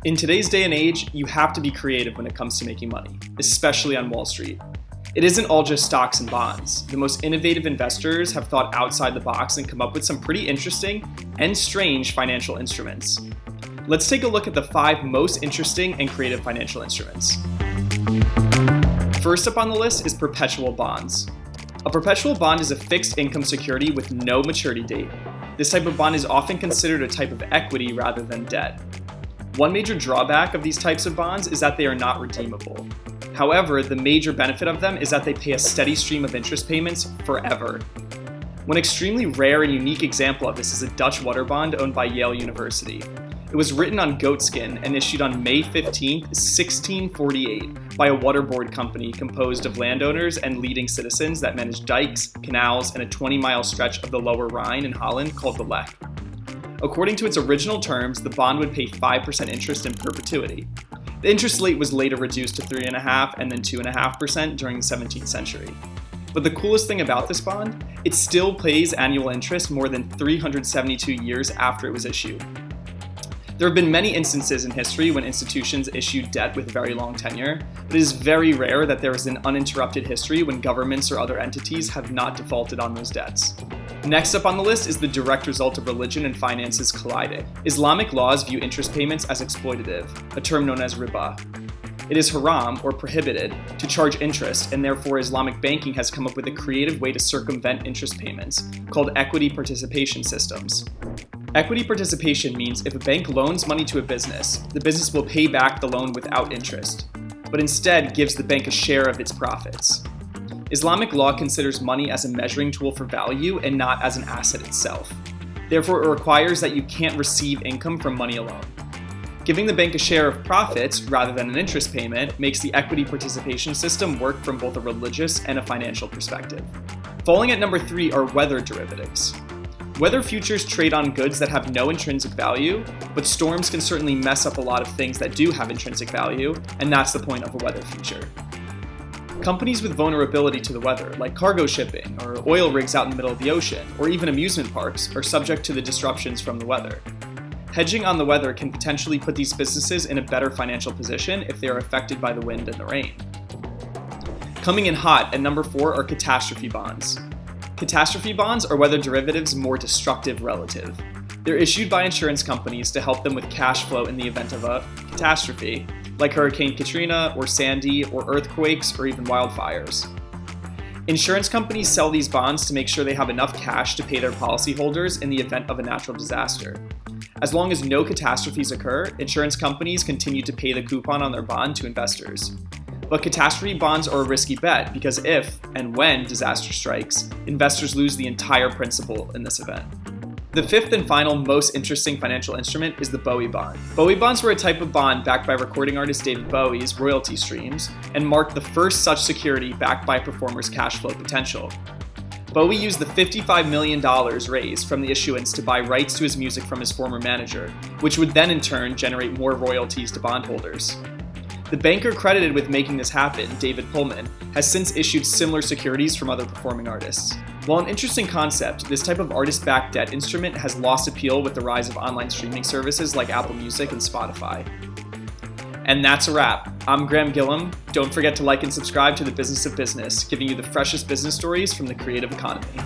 In today's day and age, you have to be creative when it comes to making money, especially on Wall Street. It isn't all just stocks and bonds. The most innovative investors have thought outside the box and come up with some pretty interesting and strange financial instruments. Let's take a look at the 5 most interesting and creative financial instruments. First up on the list is Perpetual Bonds. A perpetual bond is a fixed income security with no maturity date. This type of bond is often considered a type of equity rather than debt. One major drawback of these types of bonds is that they are not redeemable. However, the major benefit of them is that they pay a steady stream of interest payments forever. One extremely rare and unique example of this is a Dutch water bond owned by Yale University. It was written on goatskin and issued on May 15, 1648 by a water board company composed of landowners and leading citizens that managed dikes, canals, and a 20-mile stretch of the Lower Rhine in Holland called the Lek. According to its original terms, the bond would pay 5% interest in perpetuity. The interest rate was later reduced to 3.5% and then 2.5% during the 17th century. But the coolest thing about this bond, it still pays annual interest more than 372 years after it was issued. There have been many instances in history when institutions issued debt with very long tenure, but it is very rare that there is an uninterrupted history when governments or other entities have not defaulted on those debts. Next up on the list is the direct result of religion and finances colliding. Islamic laws view interest payments as exploitative, a term known as riba. It is haram, or prohibited, to charge interest, and therefore Islamic banking has come up with a creative way to circumvent interest payments, called equity participation systems. Equity participation means if a bank loans money to a business, the business will pay back the loan without interest, but instead gives the bank a share of its profits. Islamic law considers money as a measuring tool for value and not as an asset itself. Therefore, it requires that you can't receive income from money alone. Giving the bank a share of profits rather than an interest payment makes the equity participation system work from both a religious and a financial perspective. Falling at number 3 are weather derivatives. Weather futures trade on goods that have no intrinsic value, but storms can certainly mess up a lot of things that do have intrinsic value, and that's the point of a weather future. Companies with vulnerability to the weather, like cargo shipping or oil rigs out in the middle of the ocean, or even amusement parks, are subject to the disruptions from the weather. Hedging on the weather can potentially put these businesses in a better financial position if they are affected by the wind and the rain. Coming in hot at number 4 are catastrophe bonds. Catastrophe bonds are weather derivatives' more destructive relative. They're issued by insurance companies to help them with cash flow in the event of a catastrophe, like Hurricane Katrina or Sandy or earthquakes or even wildfires. Insurance companies sell these bonds to make sure they have enough cash to pay their policyholders in the event of a natural disaster. As long as no catastrophes occur, insurance companies continue to pay the coupon on their bond to investors. But catastrophe bonds are a risky bet because if and when disaster strikes, investors lose the entire principal in this event. The 5th and final most interesting financial instrument is the Bowie Bond. Bowie Bonds were a type of bond backed by recording artist David Bowie's royalty streams and marked the first such security backed by a performer's cash flow potential. Bowie used the $55 million raised from the issuance to buy rights to his music from his former manager, which would then in turn generate more royalties to bondholders. The banker credited with making this happen, David Pullman, has since issued similar securities from other performing artists. While an interesting concept, this type of artist-backed debt instrument has lost appeal with the rise of online streaming services like Apple Music and Spotify. And that's a wrap. I'm Graham Gilliam. Don't forget to like and subscribe to The Business of Business, giving you the freshest business stories from the creative economy.